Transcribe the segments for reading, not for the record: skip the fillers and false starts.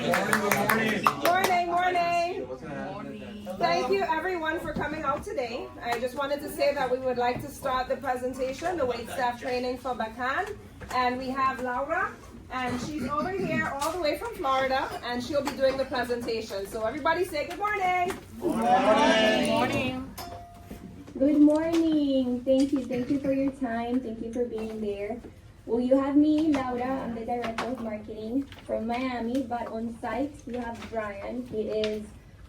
Morning. Thank you everyone for coming out today. I just wanted to say that we would like to start the presentation, the Waitstaff training for Bacan. And we have Laura, and she's over here all the way from Florida, and she'll be doing the presentation. So everybody say good morning. Good morning. Good morning. Thank you for your time. Thank you for being there. Well, you have me, Laura. I'm the Director of Marketing from Miami, but on site you have Brian. He is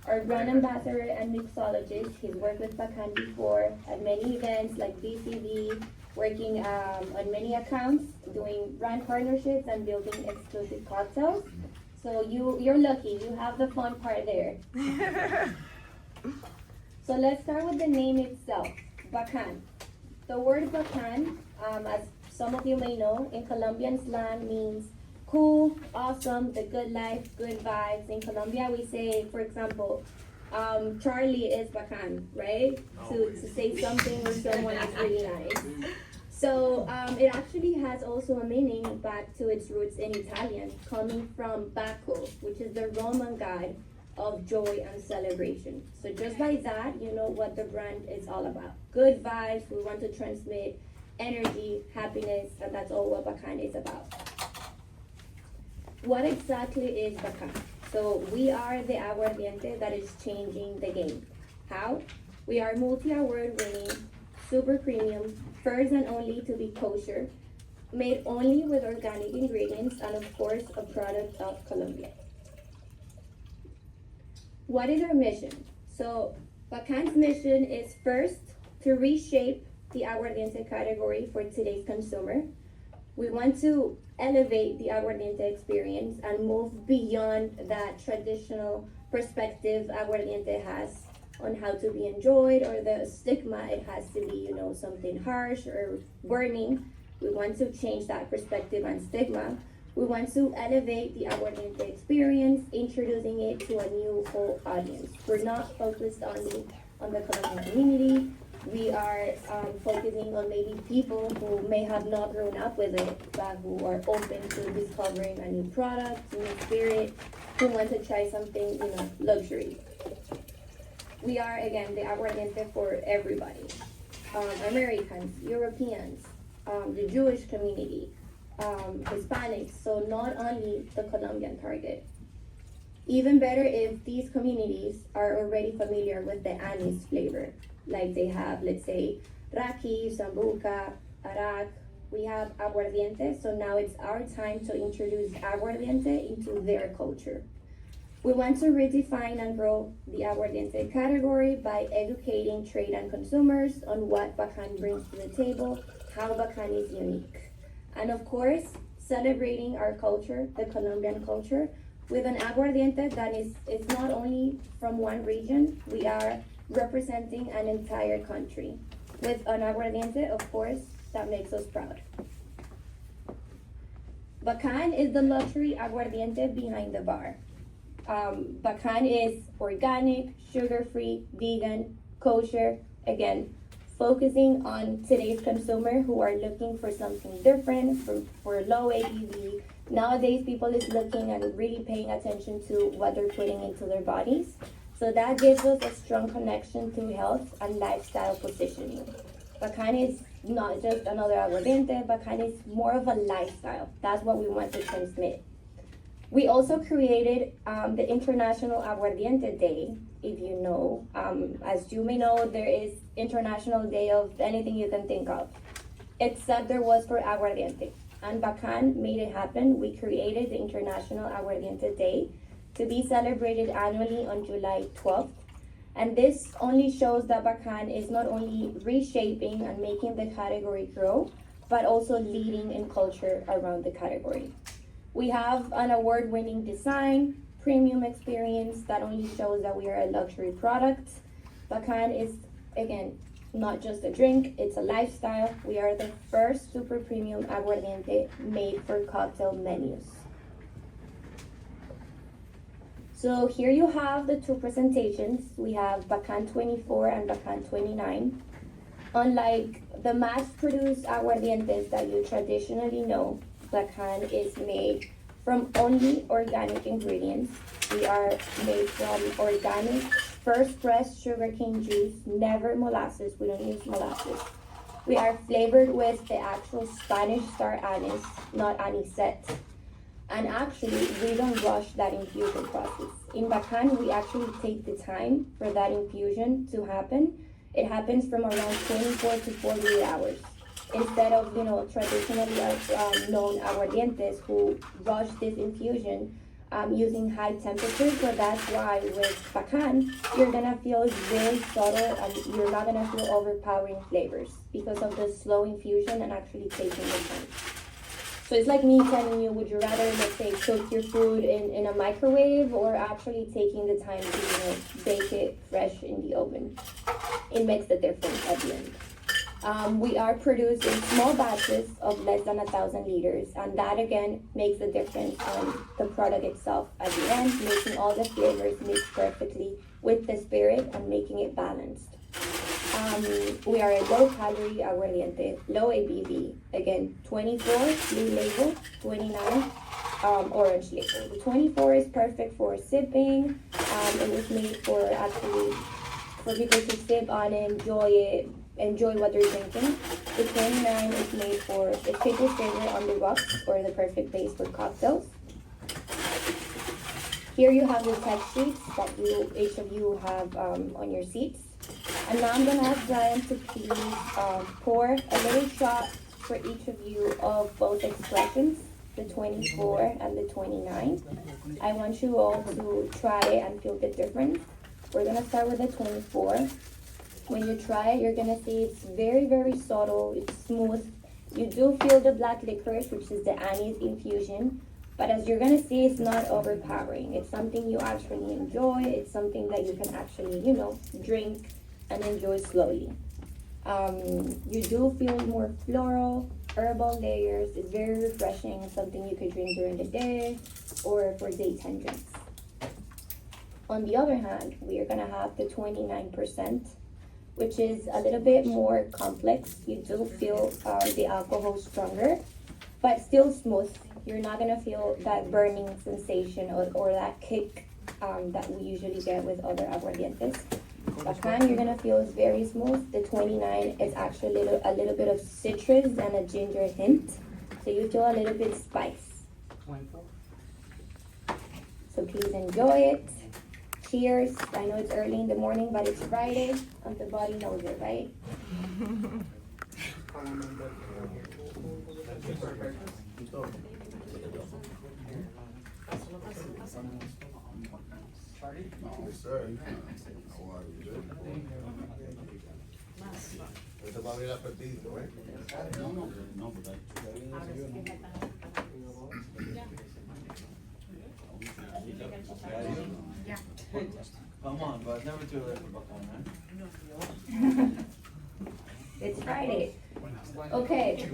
our brand ambassador and mixologist. He's worked with Bacan before at many events like BCV, working on many accounts, doing brand partnerships and building exclusive cocktails. So you're lucky. You have the fun part there. So let's start with the name itself, Bacan. The word Bacan, as some of you may know, in Colombian slang means cool, awesome, the good life, good vibes. In Colombia, we say, for example, Charlie is Bacan, right? To say something or someone is really nice. So it actually has also a meaning back to its roots in Italian, coming from Bacco, which is the Roman god of joy and celebration. So just by that, you know what the brand is all about. Good vibes, we want to transmit energy, happiness, and that's all what Bacan is about. What exactly is Bacan? So we are the aguardiente that is changing the game. How? We are multi-award winning, super premium, first and only to be kosher, made only with organic ingredients, and of course a product of Colombia. What is our mission? So Bacan's mission is first to reshape the aguardiente category for today's consumer. We want to elevate the aguardiente experience and move beyond that traditional perspective aguardiente has on how to be enjoyed, or the stigma it has to be, you know, something harsh or burning. We want to change that perspective and stigma. We want to elevate the aguardiente experience, introducing it to a new whole audience. We're not focused only on the Colombian community. We are focusing on maybe people who may have not grown up with it, but who are open to discovering a new product, new spirit, who want to try something, you know, luxury. We are, again, the aguardiente for everybody. Americans, Europeans, the Jewish community, Hispanics, so not only the Colombian target. Even better if these communities are already familiar with the anise flavor, like they have, let's say, raki, sambuca, arak. We have aguardiente, so now it's our time to introduce aguardiente into their culture. We want to redefine and grow the aguardiente category by educating trade and consumers on what Bacan brings to the table, how Bacan is unique. And of course, celebrating our culture, the Colombian culture, with an aguardiente that is not only from one region. We are representing an entire country with an aguardiente, of course, that makes us proud. Bacan is the luxury aguardiente behind the bar. Bacan is organic, sugar-free, vegan, kosher, again, focusing on today's consumer who are looking for something different, for low ABV. Nowadays, people is looking and really paying attention to what they're putting into their bodies. So that gives us a strong connection to health and lifestyle positioning. Bacan is not just another aguardiente, Bacan is more of a lifestyle. That's what we want to transmit. We also created the International Aguardiente Day. If you know, as you may know, there is International Day of anything you can think of, except there was for aguardiente. And Bacan made it happen. We created the International Aguardiente Day to be celebrated annually on July 12th. And this only shows that Bacan is not only reshaping and making the category grow, but also leading in culture around the category. We have an award-winning design, premium experience that only shows that we are a luxury product. Bacan is, again, not just a drink, it's a lifestyle. We are the first super premium aguardiente made for cocktail menus. So here you have the two presentations. We have Bacan 24 and Bacan 29. Unlike the mass-produced aguardientes that you traditionally know, Bacan is made from only organic ingredients. We are made from organic, first pressed sugarcane juice, never molasses. We don't use molasses. We are flavored with the actual Spanish star anise, not anisette. And actually, we don't rush that infusion process. In Bacan, we actually take the time for that infusion to happen. It happens from around 24 to 48 hours. Instead of, traditionally known aguardientes who rush this infusion using high temperatures. So that's why with Bacan, you're gonna feel very subtle and you're not gonna feel overpowering flavors because of the slow infusion and actually taking the time. So it's like me telling you, would you rather, let's say, cook your food in a microwave or actually taking the time to, bake it fresh in the oven? It makes the difference at the end. We are produced in small batches of less than 1,000 liters, and that again makes the difference on the product itself at the end, making all the flavors mix perfectly with the spirit and making it balanced. We are a low-calorie aguardiente, low ABV. Again, 24 blue label, 29 orange label. The 24 is perfect for sipping. It was made for people to sip on and enjoy what they're drinking. The 29 is made for the people's favorite on the rocks or the perfect base for cocktails. Here you have the text sheets that each of you have on your seats. And now I'm gonna ask Brian to please pour a little shot for each of you of both expressions, the 24 and the 29. I want you all to try it and feel the difference. We're gonna start with the 24. When you try it, you're gonna see it's very, very subtle, it's smooth. You do feel the black licorice, which is the anise infusion, but as you're gonna see, it's not overpowering. It's something you actually enjoy. It's something that you can actually, drink and enjoy slowly. You do feel more floral, herbal layers. It's very refreshing, something you could drink during the day or for daytime drinks. On the other hand, we are gonna have the 29%, which is a little bit more complex. You do feel the alcohol stronger, but still smooth. You're not gonna feel that burning sensation or that kick that we usually get with other aguardientes. Bacan, you're gonna feel is very smooth. The 29 is actually a little bit of citrus and a ginger hint, so you feel a little bit spice. So please enjoy it. Cheers. I know it's early in the morning, but it's Friday, and the body knows it, right? Yes, sir. How are you? Esto va a abrir el apetito, ¿eh? Come on, but never too late for Bacan, right? It's Friday. Okay.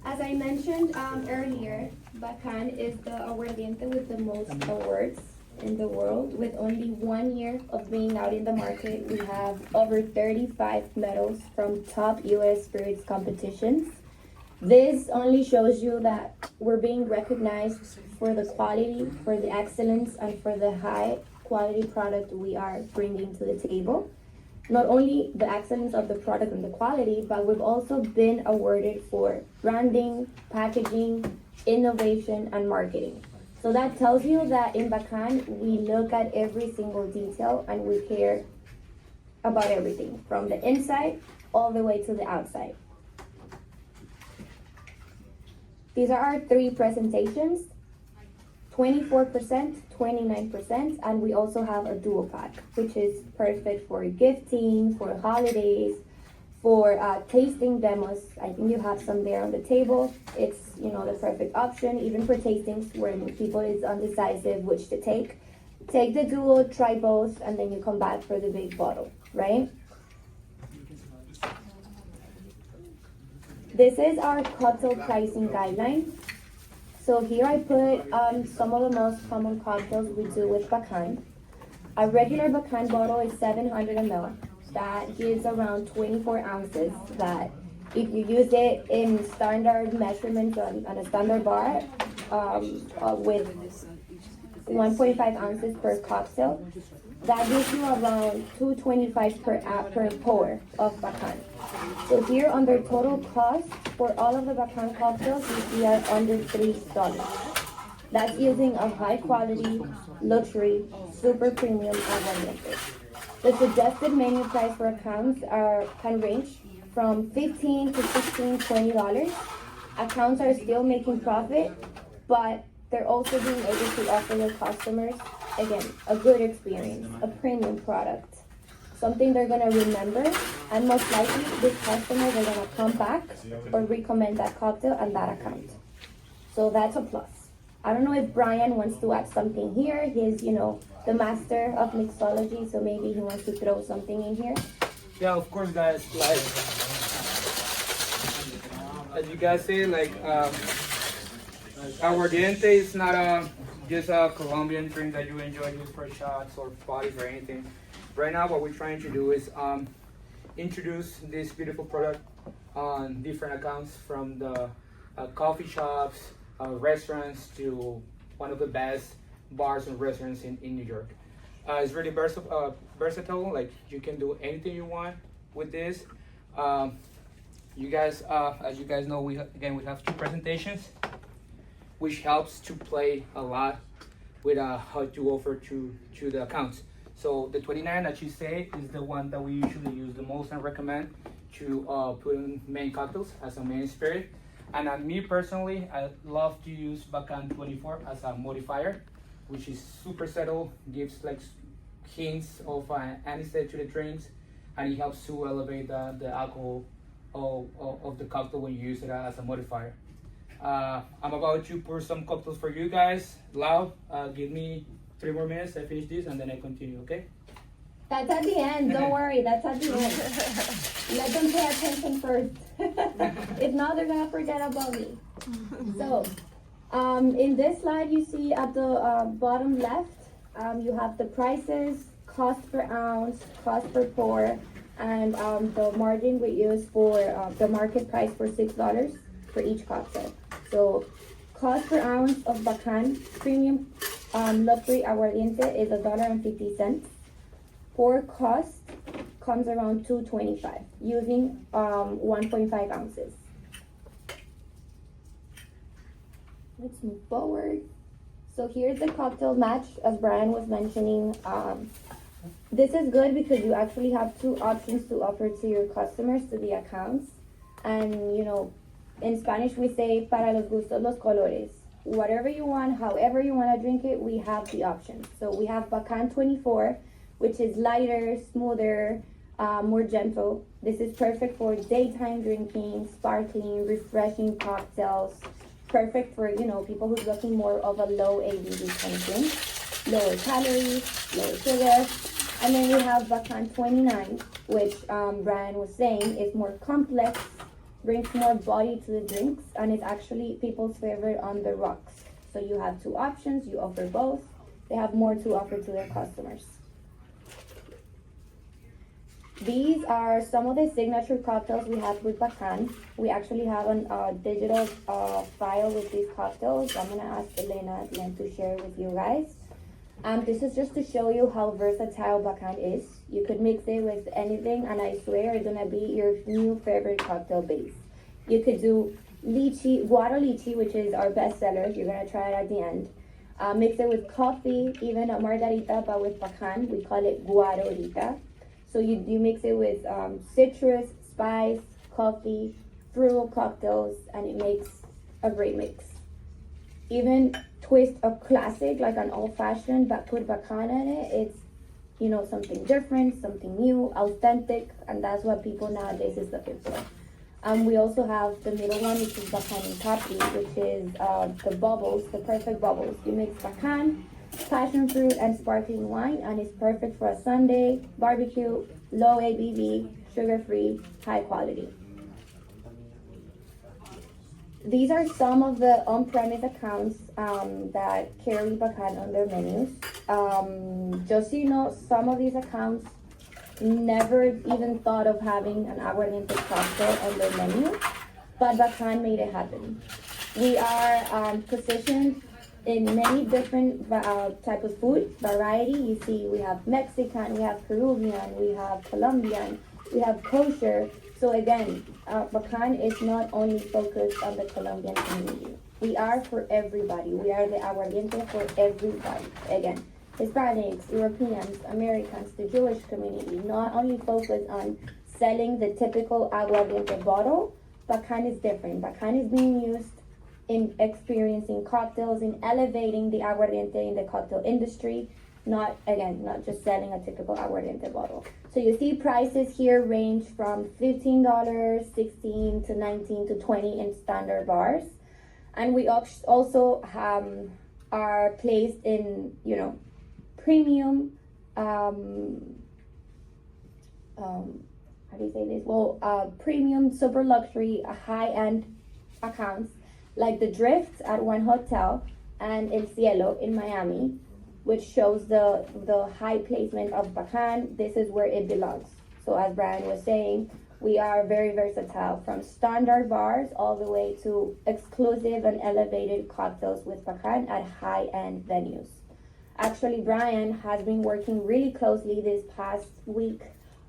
As I mentioned earlier, Bacan is the aguardiente with the most awards in the world. With only 1 year of being out in the market, we have over 35 medals from top U.S. spirits competitions. This only shows you that we're being recognized for the quality, for the excellence, and for the high quality product we are bringing to the table. Not only the excellence of the product and the quality, but we've also been awarded for branding, packaging, innovation, and marketing. So that tells you that in Bacan, we look at every single detail and we care about everything, from the inside all the way to the outside. These are our 3 presentations, 24%, 29%, and we also have a dual pack, which is perfect for gifting, for holidays, for tasting demos. I think you have some there on the table. It's, the perfect option, even for tastings when people is undecisive which to take. Take the dual, try both, and then you come back for the big bottle, right? This is our cocktail pricing guideline. So here I put some of the most common cocktails we do with Bacan. A regular Bacan bottle is 700 ml. That gives around 24 ounces that if you use it in standard measurements on a standard bar, with 1.5 ounces per cocktail. That gives you around $2.25 per pour of Bacan. So here under total cost for all of the Bacan cocktails, you see are under $3. That's using a high quality, luxury, super premium aguardiente. The suggested menu price for accounts can range from $15 to $16, $20. Accounts are still making profit, but they're also being able to offer their customers, again, a good experience, a premium product, something they're gonna remember, and most likely these customers are gonna come back or recommend that cocktail and that account. So that's a plus. I don't know if Brian wants to add something here. He's, the master of mixology, so maybe he wants to throw something in here. Yeah, of course, guys. Like, as you guys say, aguardiente is not just a Colombian drink that you enjoy just for shots or parties or anything. Right now, what we're trying to do is introduce this beautiful product on different accounts, from the coffee shops, restaurants, to one of the best bars and restaurants in New York. It's really versatile. Like, you can do anything you want with this. You guys, as you guys know, we have two presentations, which helps to play a lot with how to offer to the accounts. So the 29 that you say is the one that we usually use the most and recommend to put in main cocktails as a main spirit. And me personally, I love to use Bacan 24 as a modifier, which is super subtle, gives like hints of anisette to the drinks, and it helps to elevate the alcohol of the cocktail when you use it as a modifier. I'm about to pour some cocktails for you guys. Lau, give me 3 more minutes. I finish this and then I continue, okay? That's at the end, don't worry, that's at the end. Let them pay attention first. If not, they're gonna forget about me. So, in this slide you see at the bottom left, you have the prices, cost per ounce, cost per pour, and the margin we use for the market price for $6 for each cocktail. So, cost per ounce of Bacan premium luxury aguardiente is $1.50. Pour cost comes around $2.25 using 1.5 ounces. Let's move forward. So here's the cocktail match, as Brian was mentioning. This is good because you actually have 2 options to offer to your customers, to the accounts. And in Spanish we say para los gustos los colores. Whatever you want, however you want to drink it, we have the options. So we have Bacan 24, which is lighter, smoother, more gentle. This is perfect for daytime drinking, sparkling, refreshing cocktails. Perfect for, people who's looking more of a low ABV kind of drink. Lower calories, lower sugar. And then we have Bacan 29, which Brian was saying is more complex, brings more body to the drinks, and it's actually people's favorite on the rocks. So you have 2 options, you offer both. They have more to offer to their customers. These are some of the signature cocktails we have with Bacan. We actually have a digital file with these cocktails. I'm gonna ask Helena at the end to share with you guys. This is just to show you how versatile Bacan is. You could mix it with anything, and I swear it's gonna be your new favorite cocktail base. You could do lychee, guaro lychee, which is our best seller. You're gonna try it at the end. Mix it with coffee, even a margarita, but with Bacan, we call it guarorita. So you mix it with citrus, spice, coffee, fruit cocktails, and it makes a great mix. Even twist a classic, like an old-fashioned, but put Bacan in it, it's, something different, something new, authentic, and that's what people nowadays is looking for. We also have the middle one, which is Bacan and Capri, which is the bubbles, the perfect bubbles. You mix Bacan, passion fruit, and sparkling wine, and it's perfect for a Sunday, barbecue, low ABV, sugar-free, high quality. These are some of the on-premise accounts that carry Bacan on their menus. Just so you know, some of these accounts never even thought of having an aguardiente cocktail on their menu, but Bacan made it happen. We are positioned in many different type of food variety. You see, we have Mexican, we have Peruvian, we have Colombian, we have kosher. So again, Bacan is not only focused on the Colombian community. We are for everybody. We are the aguardiente for everybody. Again, Hispanics, Europeans, Americans, the Jewish community. Not only focused on selling the typical aguardiente bottle. Bacan is different. Bacan is being used in experiencing cocktails, in elevating the aguardiente in the cocktail industry, not just selling a typical aguardiente bottle. So you see prices here range from $15, $16 to $19 to $20 in standard bars. And we also are placed in, premium, how do you say this? Well, premium, super luxury, high-end accounts like the Drift at one hotel and El Cielo in Miami, which shows the high placement of Bacan. This is where it belongs. So as Brian was saying, we are very versatile, from standard bars all the way to exclusive and elevated cocktails with Bacan at high-end venues. Actually, Brian has been working really closely this past week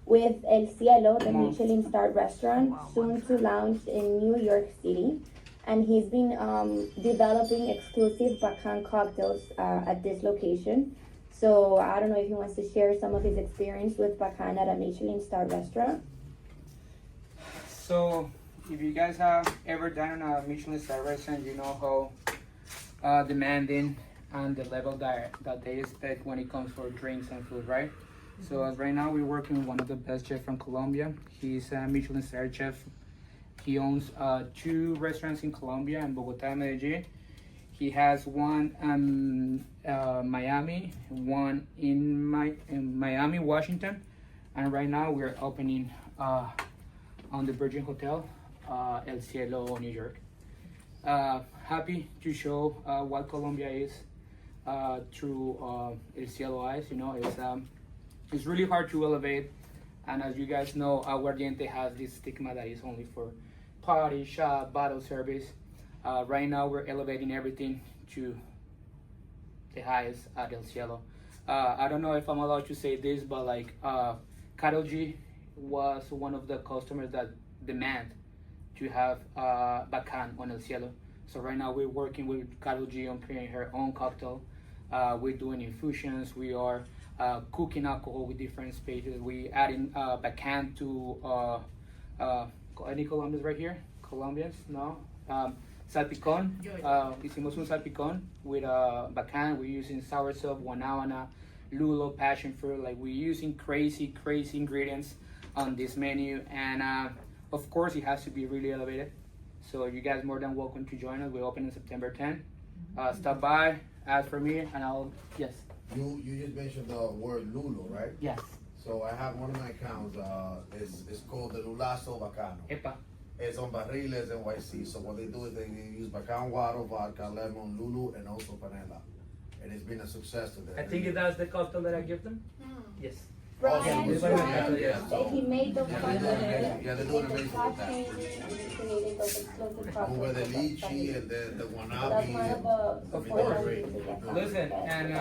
with El Cielo, the Michelin star restaurant, soon to launch in New York City. And he's been developing exclusive Bacan cocktails at this location. So I don't know if he wants to share some of his experience with Bacan at a Michelin star restaurant. So if you guys have ever done a Michelin star restaurant, you know how demanding and the level that they expect when it comes for drinks and food, right? So right now we're working with one of the best chefs from Colombia. He's a Michelin star chef. He owns 2 restaurants in Colombia, in Bogota and Medellin. He has one in Miami, one in Miami, Washington, and right now we're opening on the Virgin Hotel, El Cielo, New York. Happy to show what Colombia is through El Cielo eyes. It's really hard to elevate, and as you guys know, aguardiente has this stigma that is only for party, shop, bottle service. Right now we're elevating everything to the highest at El Cielo. I don't know if I'm allowed to say this, but Karol G was one of the customers that demand to have Bacan on El Cielo. So right now we're working with Karol G on creating her own cocktail. We're doing infusions. We are cooking alcohol with different spaces. We adding Bacan to any Colombians right here? Colombians? No? Salpicón. Hicimos un salpicón with Bacan. We're using sour soap, guanábana, lulo, passion fruit. We're using crazy ingredients on this menu. And of course, it has to be really elevated. So you guys more than welcome to join us. We open on September 10th. Stop by, ask for me, and yes. You just mentioned the word lulo, right? Yes. So I have one of my accounts, it's called the Lulazo Bacano. Epa. It's on barriles and YC. So what they do is they use Bacan water, vodka, lemon, Lulu, and also panela. And it's been a success to them. I think that's the cocktail that I give them. Yes. Brian, Yeah, Brian, he made those cocktails. Yeah, they're doing amazing with that. Over the lychee and the That's guanabi. one of the Of course. great. Listen, and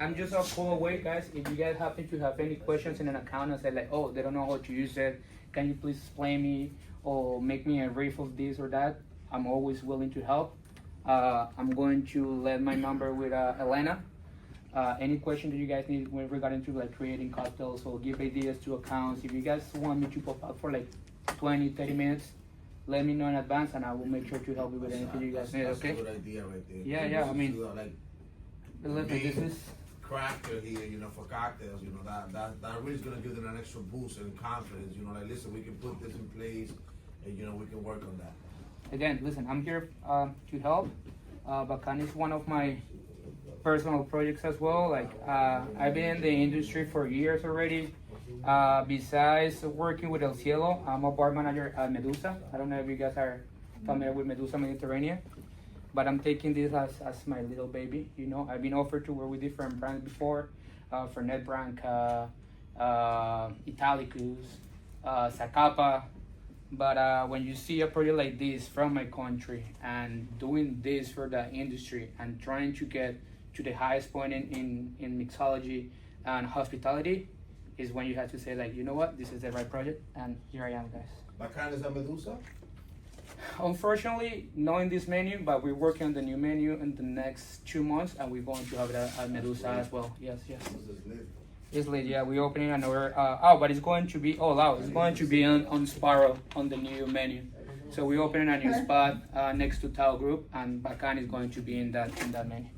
I'm just a call away, guys. If you guys happen to have any questions in an account and say they don't know how to use it, can you please explain me or make me a brief of this or that? I'm always willing to help. I'm going to let my number with Helena. Any question that you guys need regarding to creating cocktails or give ideas to accounts, if you guys want me to pop up for 20-30 minutes, let me know in advance and I will make sure to help you with anything you guys need. That's Okay? a good idea right there. Yeah. I mean, Like, this is cracker here, for cocktails, that really is gonna give them an extra boost and confidence, listen, we can put this in place and we can work on that. again. Listen, I'm here to help. Bacan is one of my personal projects as well. I've been in the industry for years already. Besides working with El Cielo, I'm a bar manager at Medusa. I don't know if you guys are familiar with Medusa Mediterranean, but I'm taking this as my little baby. I've been offered to work with different brands before, Fernet Branca, Italicus, Zacapa, But when you see a project like this from my country and doing this for the industry and trying to get to the highest point in mixology and hospitality, is when you have to say, like, you know what, this is the right project, and here I am, guys. Bacan is a Medusa? Unfortunately, not in this menu, but we're working on the new menu in the next 2 months, and we're going to have it at Medusa as well. Yes. This is lit. It's lit, yeah. We're opening another. But it's going to be it's going to be on Sparrow on the new menu. So we're opening a new spot next to Tao Group, and Bacan is going to be in that menu.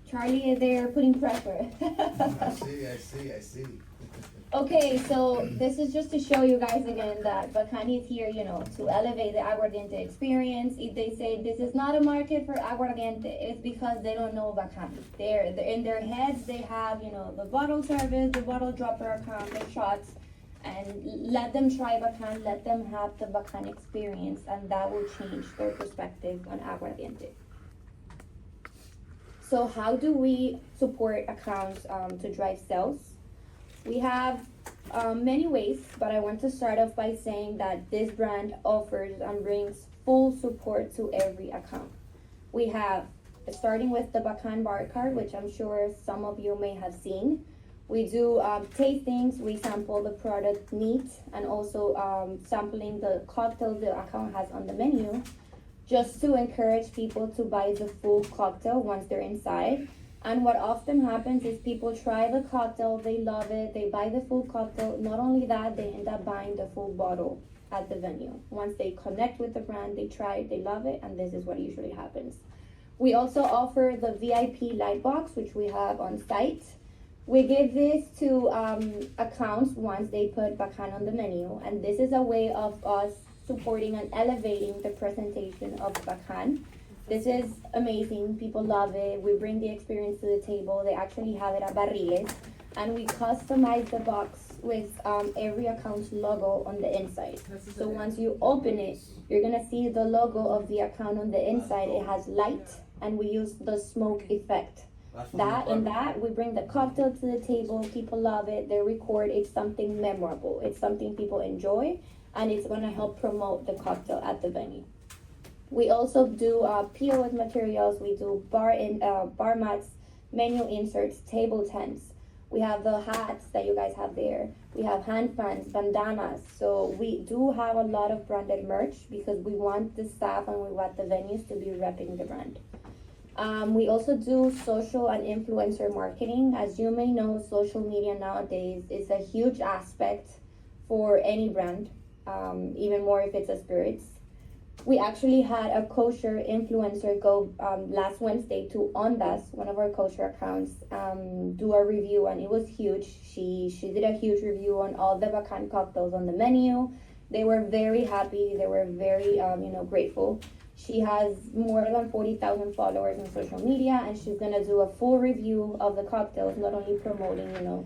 Charlie is there putting pressure. I see. Okay, so this is just to show you guys again that Bacan is here, to elevate the aguardiente experience. If they say this is not a market for aguardiente, it's because they don't know Bacan. They're in their heads, they have, the bottle service, the bottle dropper account, the shots, and let them try Bacan, let them have the Bacan experience, and that will change their perspective on aguardiente. So how do we support accounts to drive sales? We have many ways, but I want to start off by saying that this brand offers and brings full support to every account. We have, starting with the Bacan bar card, which I'm sure some of you may have seen. We do tastings, we sample the product neat, and also sampling the cocktails the account has on the menu, just to encourage people to buy the full cocktail once they're inside. And what often happens is people try the cocktail, they love it, they buy the full cocktail. Not only that, they end up buying the full bottle at the venue. Once they connect with the brand, they try it, they love it, and this is what usually happens. We also offer the VIP light box, which we have on site. We give this to accounts once they put Bacan on the menu, and this is a way of us supporting and elevating the presentation of Bacan. This is amazing. People love it. We bring the experience to the table. They actually have it at Barriles, and we customize the box with every account's logo on the inside. So once you open it, you're gonna see the logo of the account on the inside. It has light, and we use the smoke effect. We bring the cocktail to the table. People love it. They record. It's something memorable. It's something people enjoy, and it's gonna help promote the cocktail at the venue. We also do POS materials. We do bar mats, menu inserts, table tents. We have the hats that you guys have there. We have hand fans, bandanas. So we do have a lot of branded merch because we want the staff and we want the venues to be repping the brand. We also do social and influencer marketing. As you may know, social media nowadays is a huge aspect for any brand, even more if it's a spirits. We actually had a kosher influencer go last Wednesday to Ondas, one of our kosher accounts, do a review, and it was huge. She did a huge review on all the Bacan cocktails on the menu. They were very happy. They were very grateful. She has more than 40,000 followers on social media, and she's gonna do a full review of the cocktails, not only promoting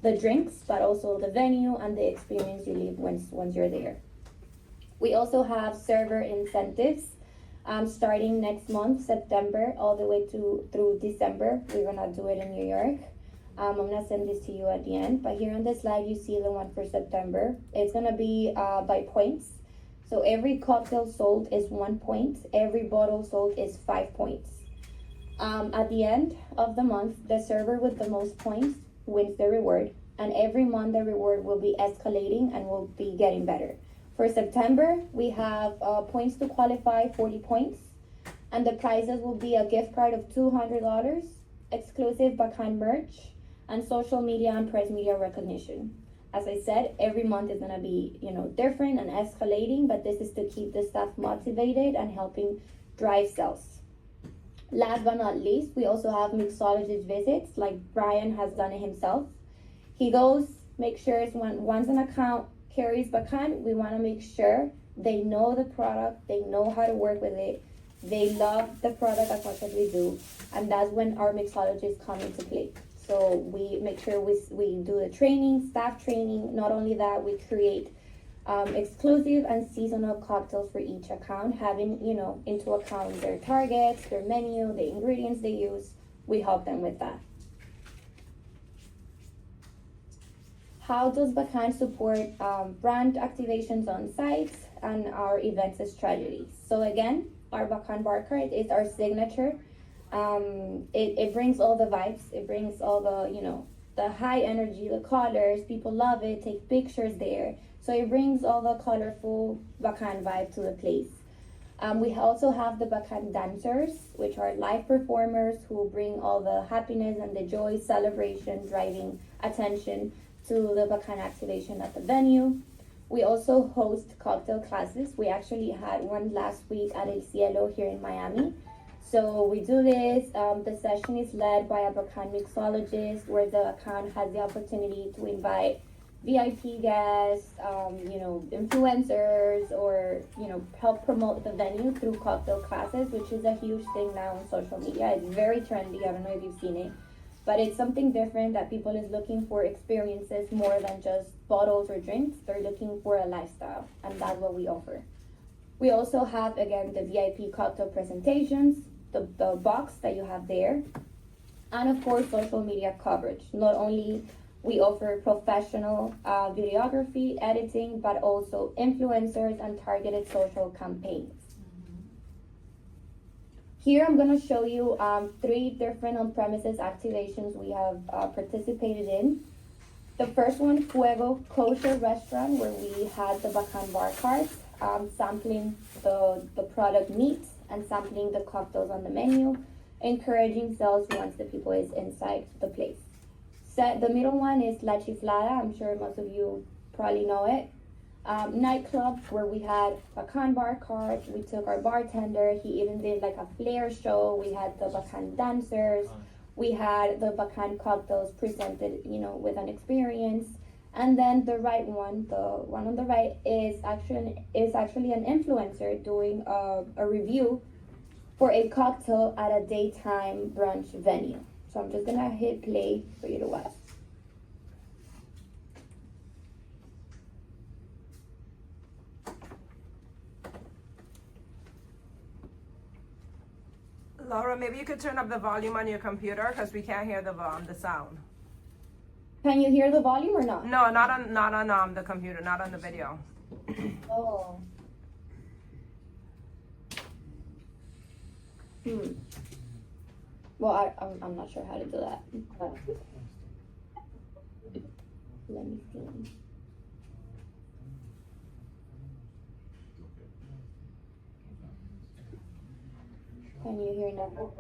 the drinks, but also the venue and the experience you leave once you're there. We also have server incentives starting next month, September, all the way through December. We're gonna do it in New York. I'm gonna send this to you at the end, but here on the slide you see the one for September. It's gonna be by points. So every cocktail sold is 1 point. Every bottle sold is 5 points. At the end of the month, the server with the most points wins the reward, and every month the reward will be escalating and will be getting better. For September, we have points to qualify, 40 points, and the prizes will be a gift card of $200, exclusive Bacan merch, and social media and press media recognition. As I said, every month is gonna be different and escalating, but this is to keep the staff motivated and helping drive sales. Last but not least, we also have mixologist visits, like Brian has done it himself. He goes, makes sure once an account carries Bacan, we want to make sure they know the product, they know how to work with it, they love the product as much as we do, and that's when our mixologists come into play. So we make sure we do the training, staff training. Not only that, we create exclusive and seasonal cocktails for each account, having into account their targets, their menu, the ingredients they use. We help them with that. how does Bacan support brand activations on sites and our events strategies? So again, our Bacan bar card is our signature. It brings all the vibes. It brings all the, you know, the high energy, the colors. People love it, take pictures there. So it brings all the colorful Bacan vibe to the place. We also have the Bacan dancers, which are live performers who bring all the happiness and the joy, celebration, driving attention to the Bacan activation at the venue. We also host cocktail classes. We actually had one last week at El Cielo here in Miami. So we do this. The session is led by a Bacan mixologist, where the account has the opportunity to invite VIP guests, you know, influencers, or, you know, help promote the venue through cocktail classes, which is a huge thing now on social media. It's very trendy. I don't know if you've seen it, but it's something different that people is looking for experiences more than just bottles or drinks. They're looking for a lifestyle, and that's what we offer. We also have, again, the VIP cocktail presentations, the box that you have there, and of course, social media coverage. Not only we offer professional videography, editing, but also influencers and targeted social campaigns. Here I'm going to show you 3 different on-premises activations we have participated in. The first one, Fuego Kosher Restaurant, where we had the Bacan bar cards, sampling the product meat and sampling the cocktails on the menu, encouraging sales once the people is inside the place. The middle one is La Chiflada. I'm sure most of you probably know it. Nightclub, where we had Bacan bar cards. We took our bartender. He even did like a flair show. We had the Bacan dancers. We had the Bacan cocktails presented, you know, with an experience. And then the right one, the one on the right, is actually an influencer doing a review for a cocktail at a daytime brunch venue. So I'm just gonna hit play for you to watch. Laura, maybe you could turn up the volume on your computer, because we can't hear the sound. Can you hear the volume or not? No, not on the computer, not on the video. Oh. Well, I'm not sure how to do that. Let me see. Can you hear now?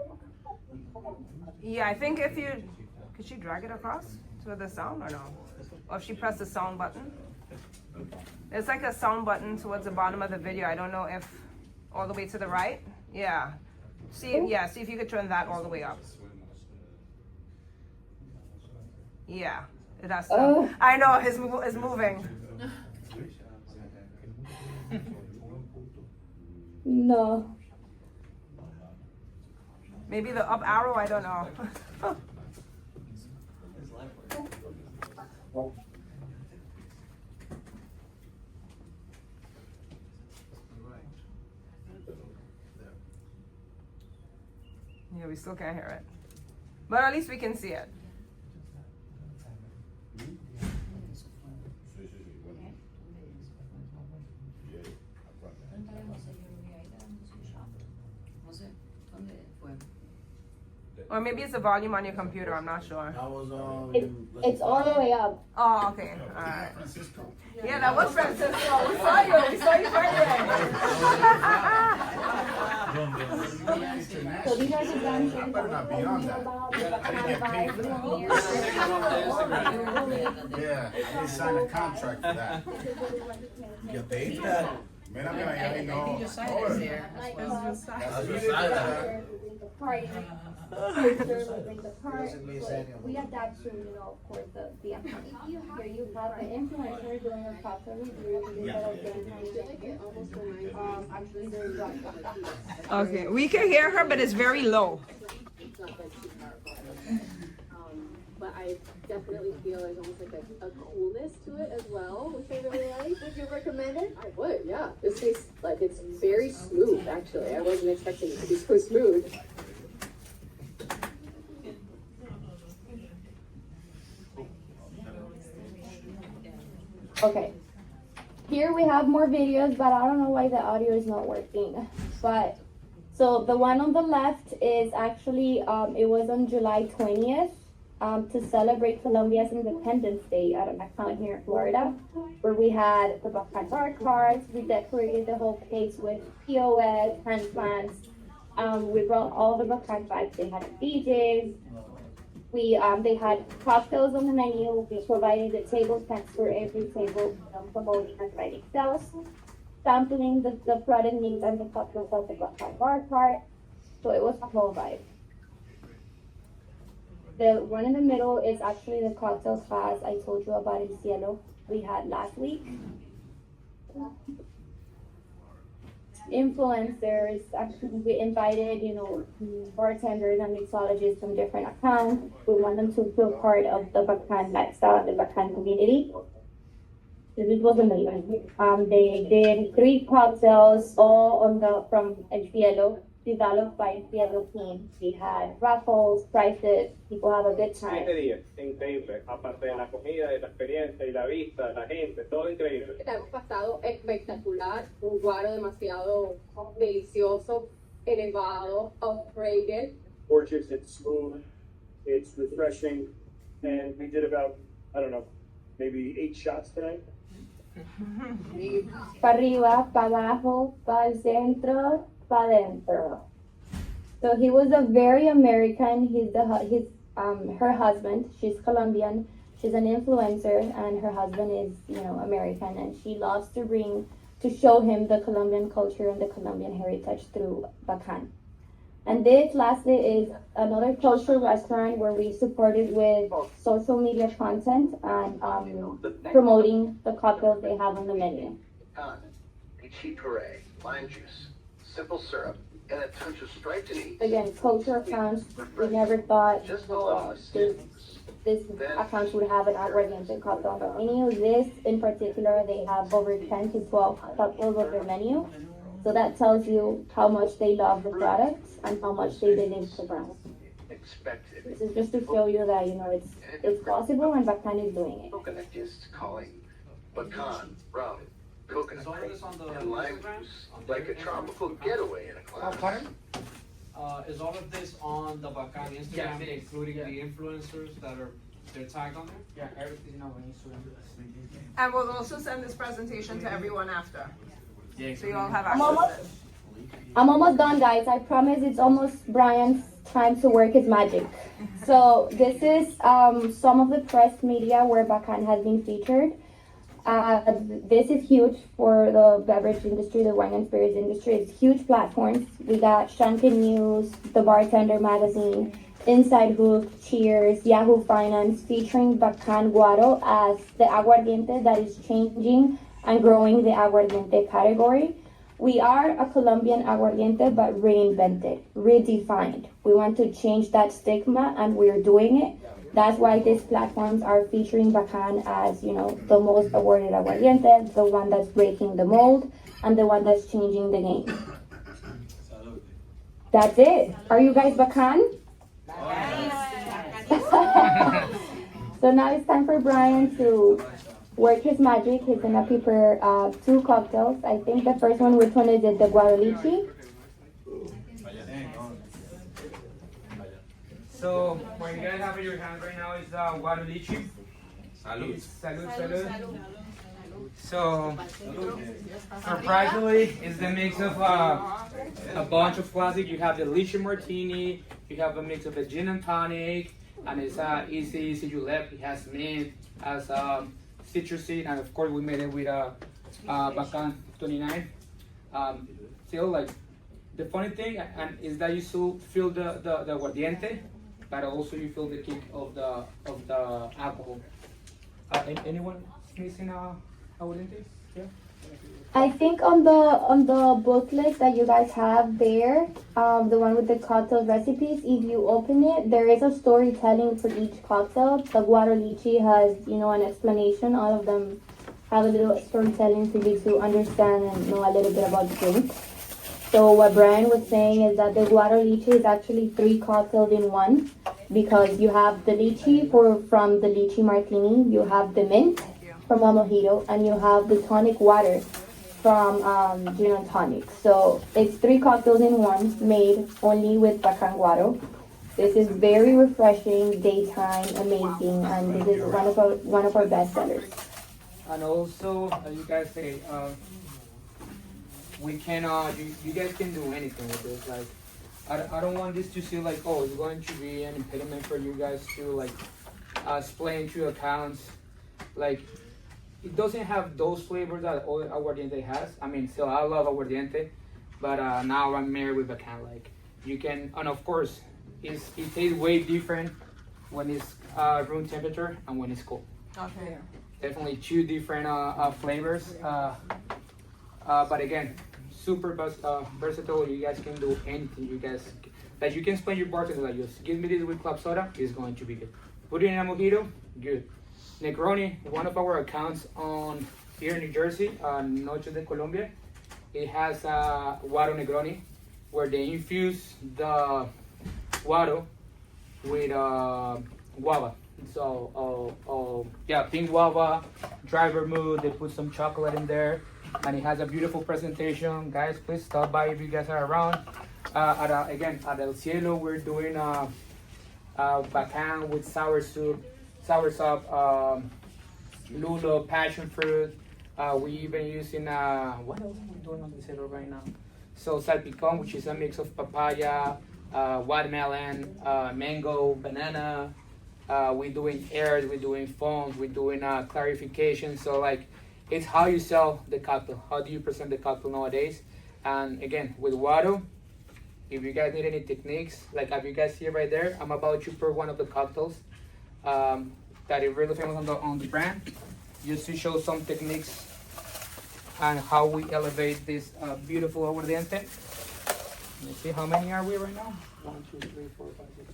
Yeah, I think if you, could she drag it across to the sound or no? Or if she pressed the sound button? There's like a sound button towards the bottom of the video. I don't know if all the way to the right. Yeah. See if you could turn that all the way up. Yeah, that's. I know it's moving. No. Maybe the up arrow. I don't know. Yeah, we still can't hear it, but at least we can see it. Or maybe it's the volume on your computer, I'm not sure. That was It's all the way up. Oh, okay, alright. Yeah, that was Francisco. We saw you Friday. So these are the dancers I better not be on that. about the I didn't get paid for that. Yeah, I didn't sign a contract for that. You get paid for that? Man, I'm gonna have no. Your sign is there. That's your sign. Party. We adapt to, you know, of course, the account. Here you have the influencer doing a cocktail review. Actually, there's Okay, we can hear her, but it's very low. It's not like too powerful. But I definitely feel there's almost like a coolness to it as well, which I really like. Would you recommend it? I would, yeah. This tastes like it's very smooth, actually. I wasn't expecting it to be so smooth. Okay. Here we have more videos, but I don't know why the audio is not working. But so the one on the left is actually it was on July 20th to celebrate Colombia's Independence Day at an account here in Florida, where we had the Bacan bar cards. We decorated the whole place with POS, hand plants. We brought all the Bacan bags. They had DJs. They had cocktails on the menu. We provided the table tents for every table, promoting and writing sales, sampling the product names and the cocktails of the Bacan bar cart. So it was a whole vibe. The one in the middle is actually the cocktail class I told you about in Cielo we had last week. Influencers, actually we invited, bartenders and mixologists from different accounts. We want them to feel part of the Bacan lifestyle and the Bacan community. This was amazing. They did 3 cocktails, all from El Cielo, developed by El Cielo team. We had raffles, prizes, people have a good time. 7 días, increíble. Aparte de la comida, de la experiencia y la vista, la gente, todo increíble. La hemos pasado espectacular, un guaro demasiado delicioso, elevado, upgraded. Gorgeous, it's smooth, it's refreshing, and we did about, I don't know, maybe 8 shots tonight. Pa' arriba, pa' abajo, pa' el centro, pa' dentro. So he was a very American. Her husband. She's Colombian. She's an influencer, and her husband is, American. And she loves to show him the Colombian culture and the Colombian heritage through Bacan. And this, lastly, is another cultural restaurant where we supported with social media content and promoting the cocktails they have on the menu. Lychee puree, lime juice, simple syrup, and a touch of striped anise. Again, cultural accounts. We never thought this account would have an aguardiente cocktail on the menu. This, in particular, they have over 10 to 12 cocktails on their menu. So that tells you how much they love the products and how much they believe the brand. This is just to show you that, it's possible and Bacan is doing it. Coconut just calling Bacan, rum, coconut cream, and lime juice, like a tropical getaway in a glass. Is all of this on the Bacan Instagram, including the influencers that they're tagged on there? Yeah, everything on Instagram. And we'll also send this presentation to everyone after. Yeah, So you all have access. I'm almost done, guys. I promise it's almost Brian's time to work his magic. So this is some of the press media where Bacan has been featured. This is huge for the beverage industry, the wine and spirits industry. It's huge platforms. We got Shanken News, The Bartender Magazine, Inside Hook, Cheers, Yahoo Finance, featuring Bacan Guaro as the aguardiente that is changing and growing the aguardiente category. We are a Colombian aguardiente, but reinvented, redefined. We want to change that stigma, and we're doing it. That's why these platforms are featuring Bacan as, the most awarded aguardiente, the one that's breaking the mold, and the one that's changing the game. That's it. Are you guys Bacan? So now it's time for Brian to work his magic. He's gonna prepare 2 cocktails. I think the first one, which one is it? The Guarolichi? So what you guys have in your hand right now is the water lychee. Salud. Salud. So surprisingly, it's the mix of a bunch of classic. You have the lychee martini. You have a mix of a gin and tonic, and it's easy julep. It has mint, has citrusy, and of course we made it with Bacan 29. Still, like, the funny thing is that you still feel the aguardiente, but also you feel the kick of the alcohol. Anyone missing aguardiente? Yeah. I think on the booklet that you guys have there, the one with the cocktail recipes, if you open it, there is a storytelling for each cocktail. The Guarolichi has, an explanation. All of them have a little storytelling for you to understand and know a little bit about the drink. So what Brian was saying is that the Guarolichi is actually 3 cocktails in one, because you have the lychee from the lychee martini, you have the mint, from a mojito, and you have the tonic water from gin and tonic. So it's 3 cocktails in one, made only with Bacan guaro. This is very refreshing, daytime, amazing, and this is one of our best sellers. And also, as you guys say, we can, you guys can do anything with this. Like, I don't want this to seem like, oh, it's going to be an impediment for you guys to like split into accounts. Like, it doesn't have those flavors that Aguardiente has. I mean, still, I love Aguardiente, but now I'm married with Bacan. Like, you can, and of course, it tastes way different when it's room temperature and when it's cold. Okay. Definitely 2 different flavors. But again, super versatile. You guys can do anything. You guys, like, you can explain your bartender like, just give me this with club soda, it's going to be good. Put it in a mojito, good. Negroni, one of our accounts on here in New Jersey, Noche de Colombia, it has Guaro Negroni, where they infuse the Guaro with guava. So, yeah, pink guava, dry vermouth, they put some chocolate in there, and it has a beautiful presentation. Guys, please stop by if you guys are around. Again, at El Cielo, we're doing Bacan with sour soup, lulo, passion fruit. We even using, what else are we doing on the Cielo right now? So salpicón, which is a mix of papaya, watermelon, mango, banana. We're doing airs, we're doing foams, we're doing clarification. So like, it's how you sell the cocktail. How do you present the cocktail nowadays? And again, with Guaro, if you guys need any techniques, like if you guys see right there, I'm about to pour one of the cocktails that is really famous on the brand, just to show some techniques and how we elevate this beautiful Aguardiente. Let me see, how many are we right now? 1, 2, 3, 4, 5, 6,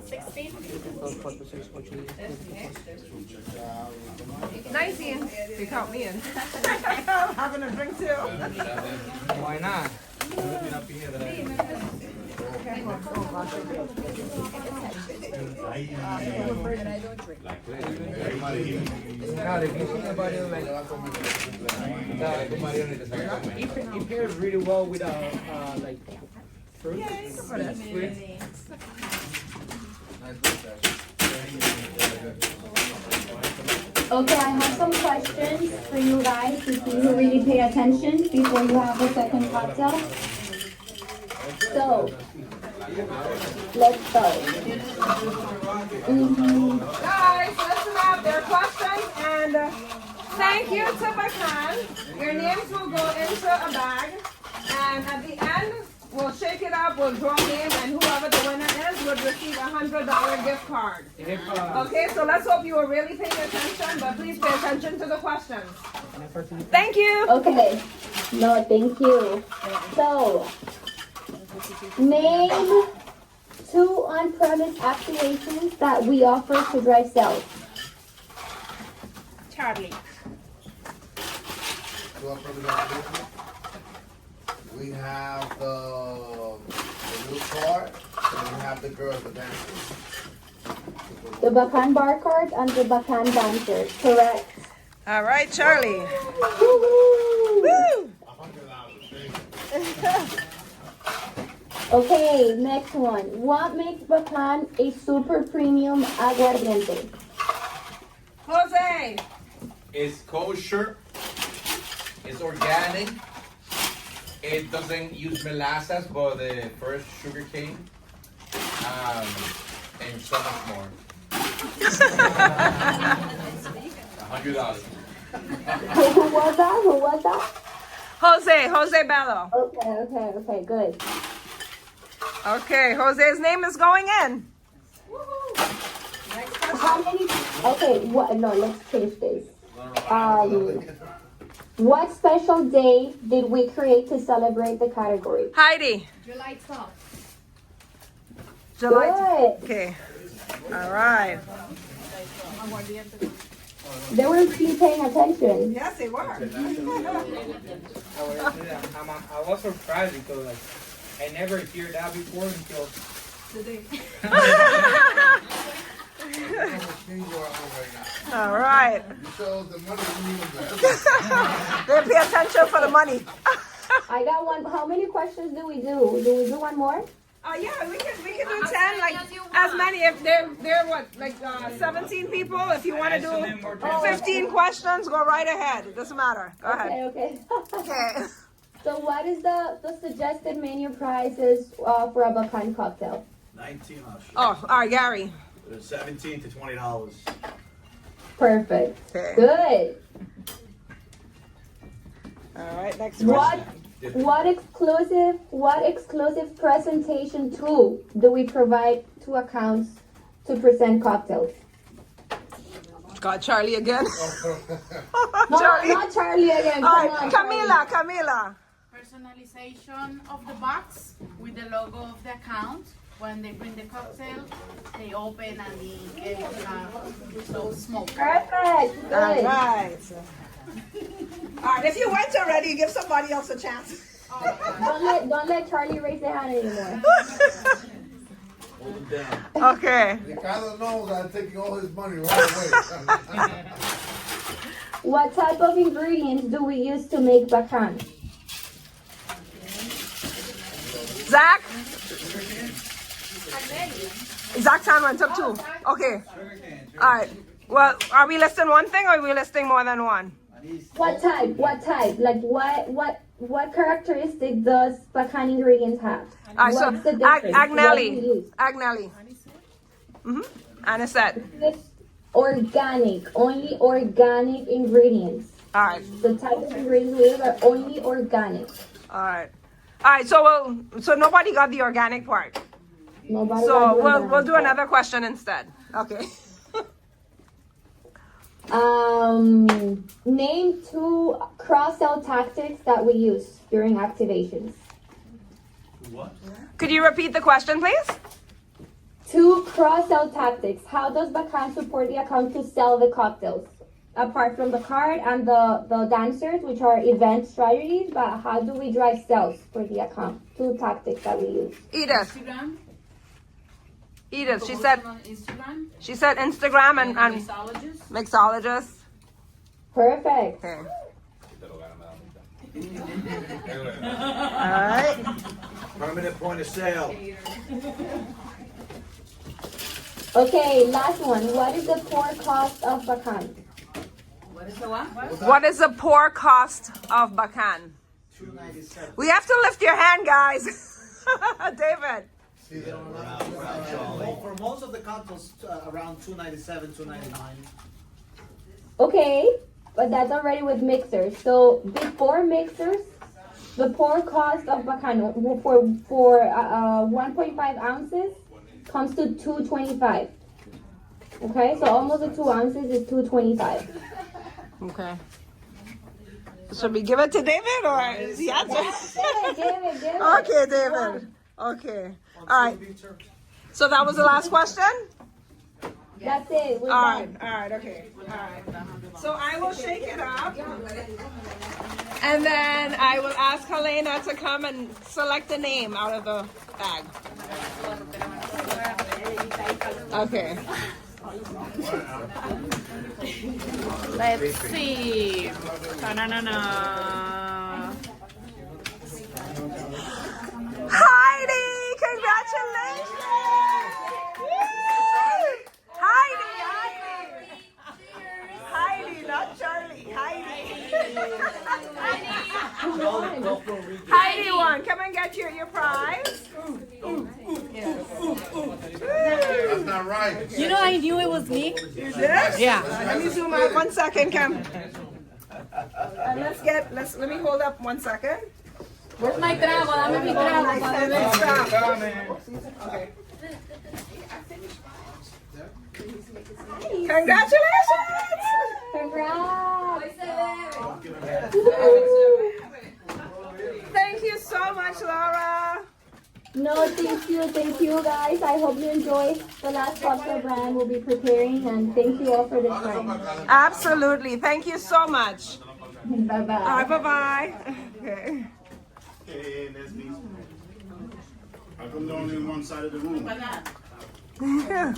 16. 19. You count me in. I'm having a drink too. Why not? It pairs really well with like fruit. Yeah, you can put it. Okay, I have some questions for you guys to see who really pay attention before you have the second cocktail. So, let's go. Guys, listen up. There are questions, and thank you to Bacan. Your names will go into a bag, and at the end, we'll shake it up, we'll draw names, and whoever the winner is would receive a $100 gift card. Okay, so let's hope you are really paying attention, but please pay attention to the questions. Thank you. Okay, no, thank you. So, name 2 on-premise activations that we offer to drive sales. Charlie. We have the new card, and we have the girls, the dancers. The Bacan bar card and the Bacan dancers, correct? All right, Charlie. Woo! Okay, next one. What makes Bacan a super premium aguardiente? Jose. It's kosher, it's organic, it doesn't use molasses but the first sugar cane, and so much more. $100. Who was that? Who was that? Jose Bello. Okay, good. Okay, Jose's name is going in. Next question. How many? Okay, what? No, let's change this. What special day did we create to celebrate the category? Heidi. July 12th. July. Okay. All right. They were paying attention. Yes, they were. I was surprised because like I never heard that before until Today. All right. You show the money we need They pay attention for the money. I got one. How many questions do we do? Do we do one more? Yeah, we can do 10, like as many. If they're what, like 17 people. If you want to do 15 questions, go right ahead. It doesn't matter. Go ahead. Okay. Okay. So what is the suggested menu prices for a Bacan cocktail? 19 I'll shoot. Oh, all right, Gary. $17 to $20. Perfect. Okay. Good. All right, next What question. what exclusive presentation tool do we provide to accounts to present cocktails? Got Charlie again. No, Charlie. not Charlie again. All Come right, on, Camila. Personalization of the box with the logo of the account. When they bring the cocktail, they open and they get so smoke. Perfect. All Good. right. All right, if you went already, give somebody else a chance. Don't let Charlie raise their hand anymore. Hold them down. Okay. Ricardo knows I'm taking all his money right away. What type of ingredients do we use to make Bacan? Zach? Zach's hand went up too. Okay. All right. Well, are we listing one thing or are we listing more than one? What type? Like what characteristic does Bacan ingredients have? All right, so What's the difference? What do we use? Agnelli. Anisette. It's organic, only organic ingredients. All right. The type of ingredients we use are only organic. All right. All right. So nobody got the organic part. Nobody So got the we'll organic do part. another question instead. Okay. Name 2 cross-sell tactics that we use during activations. What? Could you repeat the question, please? 2 cross-sell tactics. How does Bacan support the account to sell the cocktails? Apart from the card and the dancers, which are event strategies, but how do we drive sales for the account? 2 tactics that we use. Edith. Instagram. Edith. She said. On Instagram. She said Instagram and Mixologist. mixologist. Perfect. Okay. All right. Permanent point of sale. Okay, last one. What is the pour cost of Bacan? What is the pour cost of Bacan? $2.97. We have to lift your hand, guys. David. For most of the cocktails, around $2.97, $2.99. Okay, but that's already with mixers. So before mixers, the pour cost of Bacan for 1.5 ounces comes to $2.25. Okay, so almost the 2 ounces is $2.25. Okay. Should we give it to David or is he answering? Give it. Okay, David. Okay. All right. So that was the last question? That's it. We're All done. right, okay. All right. So I will shake it up. And then I will ask Helena to come and select the name out of the bag. Okay. Let's see. Ta-na-na-na. Heidi, congratulations! Heidi, not Charlie. Heidi won. Come and get your prize. That's not right. You know, I knew it was me. You did? Yeah. Let me zoom out 1 second, Cam. Let me hold up 1 second. Where's my trago? Dame mi trago. Okay. Congratulations! Congrats! Thank you so much, Laura. No, thank you guys. I hope you enjoy the last cocktail brand we'll be preparing, and thank you all for the time. Absolutely. Thank you so much. Bye-bye. All right, bye-bye. Okay. Hey, Nesby. How come they're only on one side of the room? Yeah.